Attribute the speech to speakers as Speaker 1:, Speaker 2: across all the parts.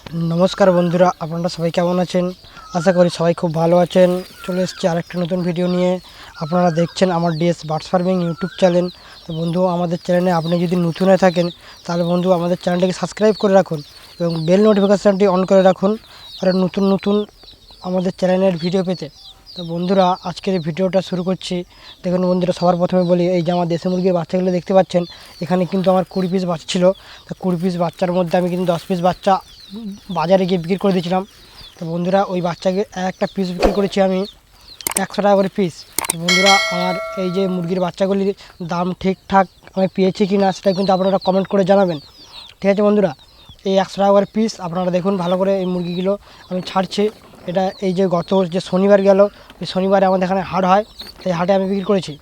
Speaker 1: नमस्कार बंधुरा আপনারা সবাই কেমন আছেন আশা করি সবাই খুব ভালো আছেন চলে এসেছি আরেকটা নতুন ভিডিও নিয়ে আপনারা দেখছেন আমার DS birds farming YouTube channel তো বন্ধু আমাদের চ্যানেলে আপনি যদি নতুন হয়ে থাকেন তাহলে বন্ধু আমাদের চ্যানেলটাকে সাবস্ক্রাইব করে রাখুন এবং বেল নোটিফিকেশনটি অন করে রাখুন আর নতুন নতুন আমাদের চ্যানেলের ভিডিও পেতে তো বন্ধুরা আজকের এই ভিডিওটা শুরু করছি দেখুন বন্ধুরা সবার প্রথমে বলি এই যে আমার দেশি মুরগির বাচ্চাগুলো দেখতে পাচ্ছেন এখানে কিন্তু আমার 20 পিস বাচ্চা ছিল তো 20 পিস বাচ্চার মধ্যে আমি কিন্তু 10 পিস বাচ্চা বাজারে গিয়ে বিক্রি করে দিয়েছিলাম তো বন্ধুরা ওই বাচ্চাকে একটা পিস বিক্রি করেছি আমি 100 টাকা করে পিস। বন্ধুরা আমার এই যে মুরগির বাচ্চাগুলির দাম ঠিকঠাক আমি পেয়েছি কি না সেটা কিন্তু আপনারা কমেন্ট করে জানাবেন, ঠিক আছে বন্ধুরা। এই 100 টাকা করে পিস আপনারা দেখুন ভালো করে এই মুরগিগুলো আমি ছাড়ছি। এটা এই যে গত যে শনিবার গেল ওই শনিবারে আমাদের এখানে হাট হয়, এই হাটে আমি বিক্রি করেছি,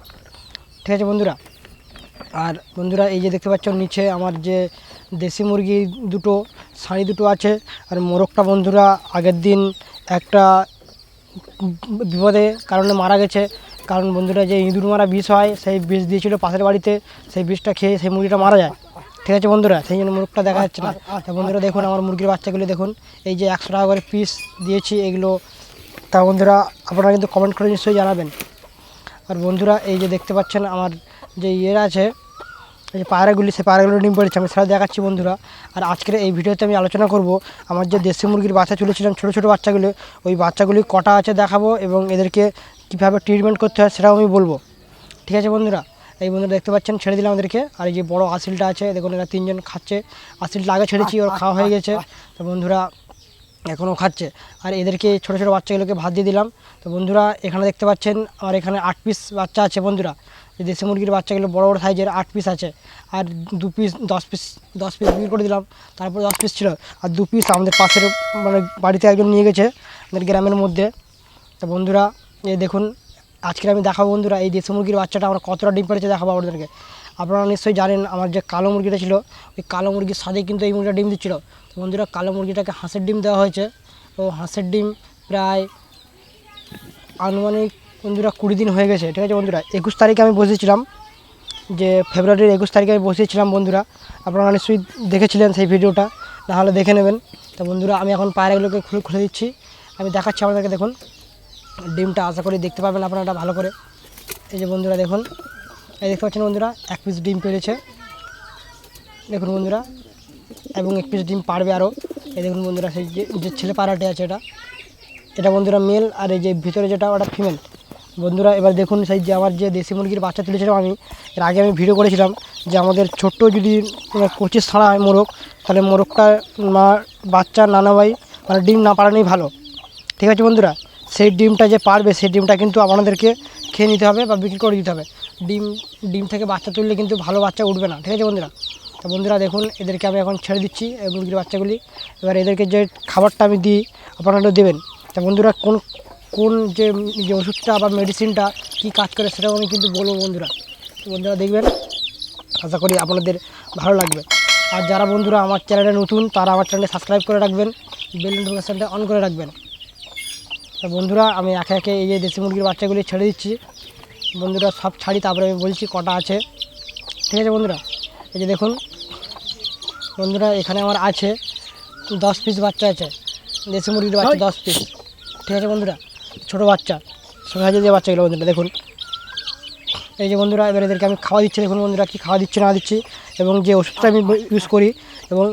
Speaker 1: ঠিক আছে বন্ধুরা। আর বন্ধুরা এই যে দেখতে পাচ্ছ নিচে আমার যে দেশি মুরগি দুটো শাড়ি দুটো আছে আর মোরগটা বন্ধুরা আগের দিন একটা বিপদে কারণে মারা গেছে, কারণ বন্ধুরা যে ইঁদুর মারা বিষ হয় সেই বিষ দিয়েছিল পাশের বাড়িতে, সেই বিষটা খেয়ে সেই মুরগিটা মারা যায়, ঠিক আছে বন্ধুরা। সেই জন্য মুরগটা দেখা যাচ্ছে না। তা বন্ধুরা দেখুন আমার মুরগির বাচ্চাগুলো দেখুন এই যে 100 টাকা করে পিস দিয়েছি এগুলো, তা বন্ধুরা আপনারা কিন্তু কমেন্ট করে নিশ্চয়ই জানাবেন। আর বন্ধুরা এই যে দেখতে পাচ্ছেন আমার যে ইয়েরা আছে এই যে পায়রাগুলি, সেই পায়রাগুলো ডিম পেড়েছে আমি সেটা দেখাচ্ছি বন্ধুরা। আর আজকের এই ভিডিওতে আমি আলোচনা করব আমার যে দেশি মুরগির বাচ্চা তুলেছিলাম ছোটো ছোটো বাচ্চাগুলো, ওই বাচ্চাগুলি কটা আছে দেখাবো এবং এদেরকে কীভাবে ট্রিটমেন্ট করতে হয় সেটাও আমি বলবো, ঠিক আছে বন্ধুরা। এই বন্ধুরা দেখতে পাচ্ছেন ছেড়ে দিলাম ওদেরকে। আর এই যে বড় আসিলটা আছে দেখুন এরা তিনজন খাচ্ছে, আসিলটা আগে ছেড়েছি ওর খাওয়া হয়ে গেছে, তো বন্ধুরা এখনও খাচ্ছে। আর এদেরকে ছোটো ছোটো বাচ্চাগুলোকে ভাত দিয়ে দিলাম। তো বন্ধুরা এখানে দেখতে পাচ্ছেন আর এখানে 8 পিস বাচ্চা আছে বন্ধুরা, যে দেশি মুরগির বাচ্চাগুলো বড় বড় সাইজের 8 পিস আছে। আর 2 পিস 10 পিস বিক্রি করে দিলাম, তারপর 10 পিস ছিল আর 2 পিস আমাদের পাশের মানে বাড়িতে একজন নিয়ে গেছে আমাদের গ্রামের মধ্যে। তো বন্ধুরা এই দেখুন আজকে আমি দেখাবো বন্ধুরা এই দেশি মুরগির বাচ্চাটা আমরা কতটা ডিম পেড়েছে দেখাবো আপনাদেরকে। আপনারা নিশ্চয়ই জানেন আমার যে কালো মুরগিটা ছিল ওই কালো মুরগির সাথে কিন্তু এই মুরগিটা ডিম দিচ্ছিলো। তো বন্ধুরা কালো মুরগিটাকে হাঁসের ডিম দেওয়া হয়েছে, তো হাঁসের ডিম প্রায় আনুমানিক বন্ধুরা 20 দিন হয়ে গেছে, ঠিক আছে বন্ধুরা। 21 তারিখে আমি বসেছিলাম, যে ফেব্রুয়ারির 21 তারিখে আমি বসেছিলাম বন্ধুরা, আপনারা নিশ্চয়ই দেখেছিলেন সেই ভিডিওটা, নাহলে দেখে নেবেন। তো বন্ধুরা আমি এখন পায়রাগুলোকে খুলে দিচ্ছি, আমি দেখাচ্ছি আপনাদেরকে। দেখুন ডিমটা আশা করি দেখতে পাবেন আপনারা ভালো করে। এই যে বন্ধুরা দেখুন এই দেখতে পাচ্ছেন বন্ধুরা 1 পিস ডিম পেড়েছে দেখুন বন্ধুরা, এবং 1 পিস ডিম পারবে আরও। এই দেখুন বন্ধুরা সেই যে ছেলে পায়রাটি আছে এটা বন্ধুরা মেল, আর এই যে ভিতরে যেটা ওটা ফিমেল বন্ধুরা। এবার দেখুন সেই যে আমার যে দেশি মুরগির বাচ্চা তুলেছিলাম আমি এর আগে আমি ভিডিও করেছিলাম যে আমাদের ছোট্ট যদি 25 ছাড়া হয় মোরগ, তাহলে মোরগটা বাচ্চা না নেওয়াই মানে ডিম না পাড়ানোই ভালো, ঠিক আছে বন্ধুরা। সেই ডিমটা যে পারবে সেই ডিমটা কিন্তু আপনাদেরকে খেয়ে নিতে হবে বা বিক্রি করে দিতে হবে। ডিম থেকে বাচ্চা তুললে কিন্তু ভালো বাচ্চা উঠবে না, ঠিক আছে বন্ধুরা। তো বন্ধুরা দেখুন এদেরকে আমি এখন ছেড়ে দিচ্ছি এই মুরগির বাচ্চাগুলি। এবার এদেরকে যে খাবারটা আমি দিই আপনারা দেবেন। তা বন্ধুরা কোন কোন যে যে ওষুধটা বা মেডিসিনটা কী কাজ করে সেটাও আমি কিন্তু বলবো বন্ধুরা। তো বন্ধুরা দেখবেন, আশা করি আপনাদের ভালো লাগবে। আর যারা বন্ধুরা আমার চ্যানেলে নতুন তারা আমার চ্যানেলে সাবস্ক্রাইব করে রাখবেন, বেল নোটিফিকেশনটা অন করে রাখবেন। তো বন্ধুরা আমি একে একে এই যে দেশি মুরগির বাচ্চাগুলি ছেড়ে দিচ্ছি বন্ধুরা, সব ছাড়ি তারপরে আমি বলছি কটা আছে, ঠিক আছে বন্ধুরা। এই যে দেখুন বন্ধুরা এখানে আমার আছে 10 পিস বাচ্চা আছে, দেশি মুরগির বাচ্চা 10 পিস, ঠিক আছে বন্ধুরা। ছোটো বাচ্চা সবাই যে বাচ্চাগুলো বন্ধুরা দেখুন। এই যে বন্ধুরা এবার এদেরকে আমি খাওয়া দিচ্ছি, দেখুন বন্ধুরা কী খাওয়া দিচ্ছি না দিচ্ছি, এবং যে ওষুধটা আমি ইউজ করি এবং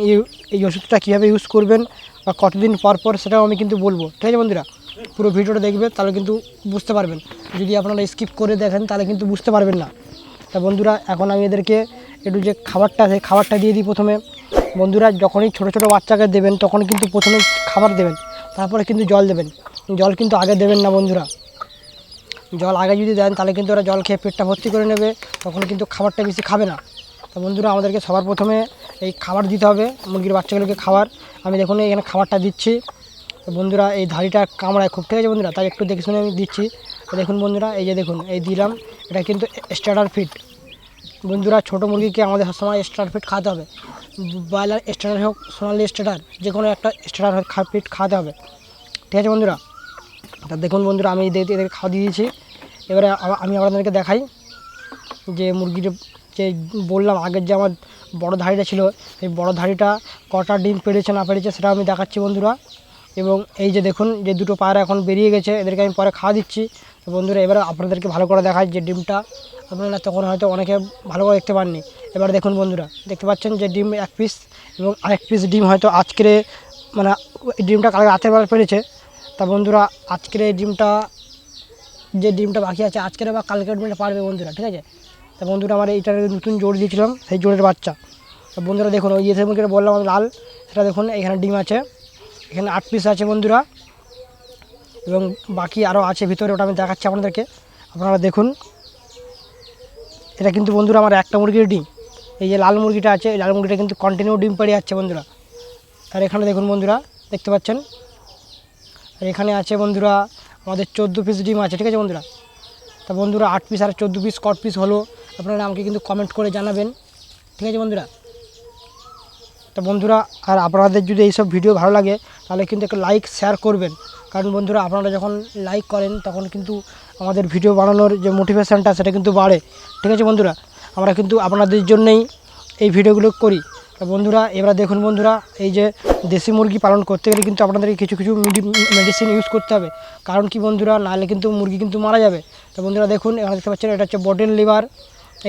Speaker 1: এই ওষুধটা কীভাবে ইউজ করবেন বা কতদিন পর পর সেটাও আমি কিন্তু বলবো, ঠিক আছে বন্ধুরা। পুরো ভিডিওটা দেখবে তাহলে কিন্তু বুঝতে পারবেন, যদি আপনারা স্কিপ করে দেখেন তাহলে কিন্তু বুঝতে পারবেন না। তা বন্ধুরা এখন আমি এদেরকে একটু যে খাবারটা সেই খাবারটা দিয়ে দিই প্রথমে। বন্ধুরা যখনই ছোটো ছোটো বাচ্চাকে দেবেন তখন কিন্তু প্রথমে খাবার দেবেন, তারপরে কিন্তু জল দেবেন। জল কিন্তু আগে দেবেন না বন্ধুরা, জল আগে যদি দেন তাহলে কিন্তু ওরা জল খেয়ে পেটটা ভর্তি করে নেবে, তখন কিন্তু খাবারটা বেশি খাবে না। তো বন্ধুরা আমাদেরকে সবার প্রথমে এই খাবার দিতে হবে মুরগির বাচ্চাগুলোকে খাবার। আমি দেখুন এখানে খাবারটা দিচ্ছি। তো বন্ধুরা এই ধাড়িটা কামড়ায় খুব, ঠিক আছে বন্ধুরা, তাই একটু দেখে শুনে আমি দিচ্ছি। তো দেখুন বন্ধুরা এই যে দেখুন এই দিলাম, এটা কিন্তু স্টার্টার ফিড বন্ধুরা। ছোটো মুরগিকে আমাদের সবসময় স্টার্টার ফিড খাওয়াতে হবে, ব্রয়লার স্টার্টার হোক সোনালি স্টার্টার যে কোনো একটা স্টার্টার ফিড খাওয়াতে হবে, ঠিক আছে বন্ধুরা। তা দেখুন বন্ধুরা আমি এদেরকে খাওয়া দিয়ে দিয়েছি। এবারে আমি আপনাদেরকে দেখাই যে মুরগির যে বললাম আগের যে আমার বড় ধাড়িটা ছিল, সেই বড় ধাড়িটা কটা ডিম পেড়েছে না পেড়েছে সেটা আমি দেখাচ্ছি বন্ধুরা। এবং এই যে দেখুন যে দুটো পায়রা এখন বেরিয়ে গেছে, এদেরকে আমি পরে খাওয়া দিচ্ছি। তো বন্ধুরা এবারে আপনাদেরকে ভালো করে দেখায় যে ডিমটা আপনারা তখন হয়তো অনেকে ভালো করে দেখতে পাননি। এবার দেখুন বন্ধুরা, দেখতে পাচ্ছেন যে ডিম এক পিস এবং আরেক পিস ডিম হয়তো আজকের মানে এই ডিমটা কালকে রাতের বেলা পেড়েছে। তা বন্ধুরা আজকের এই ডিমটা যে ডিমটা বাকি আছে আজকের বা কালকের ডিমটা পারবে বন্ধুরা, ঠিক আছে। তা বন্ধুরা আমার এইটার নতুন জোর দিয়েছিলাম, সেই জোরের বাচ্চা। তো বন্ধুরা দেখুন ওই যে মুরগিটা বললাম আমি লাল, সেটা দেখুন এখানে ডিম আছে, এখানে 8 পিস আছে বন্ধুরা, এবং বাকি আরও আছে ভিতরে, ওটা আমি দেখাচ্ছি আপনাদেরকে। আপনারা দেখুন এটা কিন্তু বন্ধুরা আমার একটা মুরগির ডিম। এই যে লাল মুরগিটা আছে, এই লাল মুরগিটা কিন্তু কন্টিনিউ ডিম পেড়ে যাচ্ছে বন্ধুরা। আর এখানে দেখুন বন্ধুরা, দেখতে পাচ্ছেন, আর এখানে আছে বন্ধুরা আমাদের 14 পিস ডিম আছে, ঠিক আছে বন্ধুরা। তা বন্ধুরা 8 পিস আর 14 পিস কট পিস হলো আপনারা আমাকে কিন্তু কমেন্ট করে জানাবেন, ঠিক আছে বন্ধুরা। তো বন্ধুরা আর আপনাদের যদি এইসব ভিডিও ভালো লাগে তাহলে কিন্তু একটা লাইক শেয়ার করবেন, কারণ বন্ধুরা আপনারা যখন লাইক করেন তখন কিন্তু আমাদের ভিডিও বানানোর যে মোটিভেশনটা সেটা কিন্তু বাড়ে, ঠিক আছে বন্ধুরা। আমরা কিন্তু আপনাদের জন্যই এই ভিডিওগুলো করি। তো বন্ধুরা এবার দেখুন বন্ধুরা, এই যে দেশি মুরগি পালন করতে গেলে কিন্তু আপনাদেরকে কিছু কিছু মেডিসিন ইউজ করতে হবে, কারণ কি বন্ধুরা নাহলে কিন্তু মুরগি কিন্তু মারা যাবে। তো বন্ধুরা দেখুন এখানে দেখতে পাচ্ছেন এটা হচ্ছে বটেল লিভার,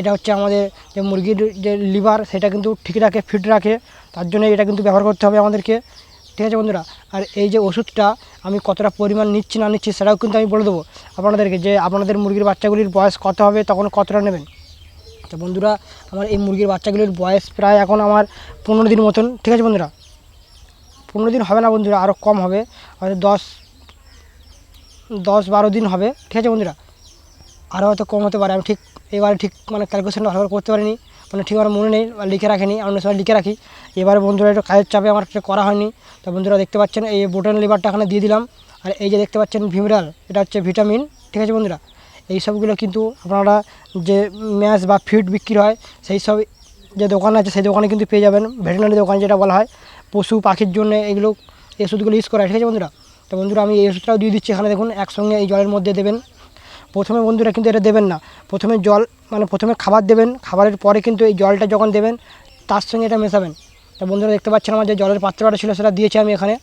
Speaker 1: এটা হচ্ছে আমাদের যে মুরগির যে লিভার সেটা কিন্তু ঠিক রাখে, ফিট রাখে, তার জন্য এটা কিন্তু ব্যবহার করতে হবে আমাদেরকে, ঠিক আছে বন্ধুরা। আর এই যে ওষুধটা আমি কতটা পরিমাণ নিচ্ছি না নিচ্ছি সেটাও কিন্তু আমি বলে দেবো আপনাদেরকে, যে আপনাদের মুরগির বাচ্চাগুলির বয়স কত হবে তখন কতটা নেবেন। তো বন্ধুরা আমার এই মুরগির বাচ্চাগুলির বয়স প্রায় এখন আমার 15 দিন মতন, ঠিক আছে বন্ধুরা। 15 দিন হবে না বন্ধুরা, আরও কম হবে, হয়তো 10-12 দিন হবে, ঠিক আছে বন্ধুরা। আরও হয়তো কম হতে পারে, আমি ঠিক এবারে ঠিক মানে ক্যালকুলেশনটা ভালো করে করতে পারিনি, মানে ঠিক আমার মনে নেই, লিখে রাখিনি, অন্য সময় লিখে রাখি। এবারে বন্ধুরা একটু কাজের চাপে আমার করা হয়নি। তো বন্ধুরা দেখতে পাচ্ছেন এই বোটন লিভারটা এখানে দিয়ে দিলাম, আর এই যে দেখতে পাচ্ছেন ভিমরাল, এটা হচ্ছে ভিটামিন, ঠিক আছে বন্ধুরা। এই সবগুলো কিন্তু আপনারা যে ম্যাশ বা ফিড বিক্রি হয় সেই সব যে দোকান আছে সেই দোকানে কিন্তু পেয়ে যাবেন, ভেটেরিনারি দোকান যেটা বলা হয় পশু পাখির জন্য এগুলো এই ওষুধগুলো ইউজ করা হয়, ঠিক আছে বন্ধুরা। তো বন্ধুরা আমি এই ওষুধটাও দিয়ে দিচ্ছি এখানে দেখুন, একসঙ্গে এই জলের মধ্যে দেবেন। প্রথমে বন্ধুরা কিন্তু এটা দেবেন না, প্রথমে জল মানে প্রথমে খাবার দেবেন, খাবারের পরে কিন্তু এই জলটা যখন দেবেন তার সঙ্গে এটা মেশাবেন। তো বন্ধুরা দেখতে পাচ্ছেন আমার যে জলের পাত্রটা ছিল সেটা দিয়েছি আমি এখানে,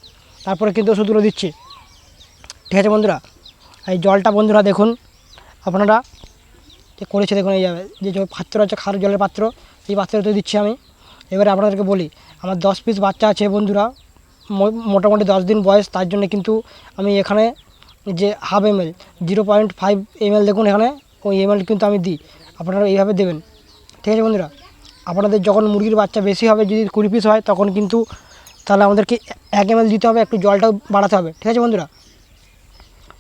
Speaker 1: তারপরে কিন্তু ওষুধগুলো দিচ্ছি, ঠিক আছে বন্ধুরা। এই জলটা বন্ধুরা দেখুন আপনারা যে করেছে দেখুন, এই যে পাত্র আছে খাওয়ার জলের পাত্র, এই পাত্রতে দিচ্ছি আমি। এবারে আপনাদেরকে বলি আমার 10 পিস বাচ্চা আছে বন্ধুরা, মোটামুটি 10 দিন বয়স, তার জন্য কিন্তু আমি এখানে যে হাফ ml 0.5 ml দেখুন এখানে ওই ml কিন্তু আমি দিই, আপনারা এইভাবে দেবেন, ঠিক আছে বন্ধুরা। আপনাদের যখন মুরগির বাচ্চা বেশি হবে, যদি 20 পিস হয় তখন কিন্তু তাহলে আমাদেরকে 1 ml দিতে হবে, একটু জলটাও বাড়াতে হবে, ঠিক আছে বন্ধুরা।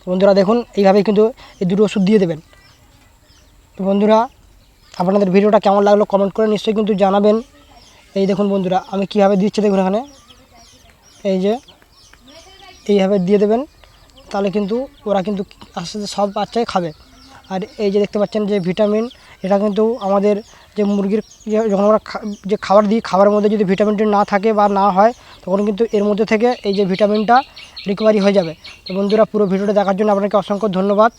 Speaker 1: বন্ধুরা দেখুন এইভাবেই কিন্তু এই দুটো ওষুধ দিয়ে দেবেন। তো বন্ধুরা আপনাদের ভিডিওটা কেমন লাগলো কমেন্ট করে নিশ্চয়ই কিন্তু জানাবেন। এই দেখুন বন্ধুরা আমি কীভাবে দিচ্ছি দেখুন এখানে, এই যে এইভাবে দিয়ে দেবেন, তাহলে কিন্তু ওরা কিন্তু আস্তে আস্তে সব বাচ্চাই খাবে। আর এই যে দেখতে পাচ্ছেন যে ভিটামিন, এটা কিন্তু আমাদের যে মুরগির যখন আমরা যে খাবার দিই খাবারের মধ্যে যদি ভিটামিনটি না থাকে বা না হয় তখন কিন্তু এর মধ্যে থেকে এই যে ভিটামিনটা রিকভারি হয়ে যাবে। তো বন্ধুরা পুরো ভিডিওটা দেখার জন্য আপনাকে অসংখ্য ধন্যবাদ।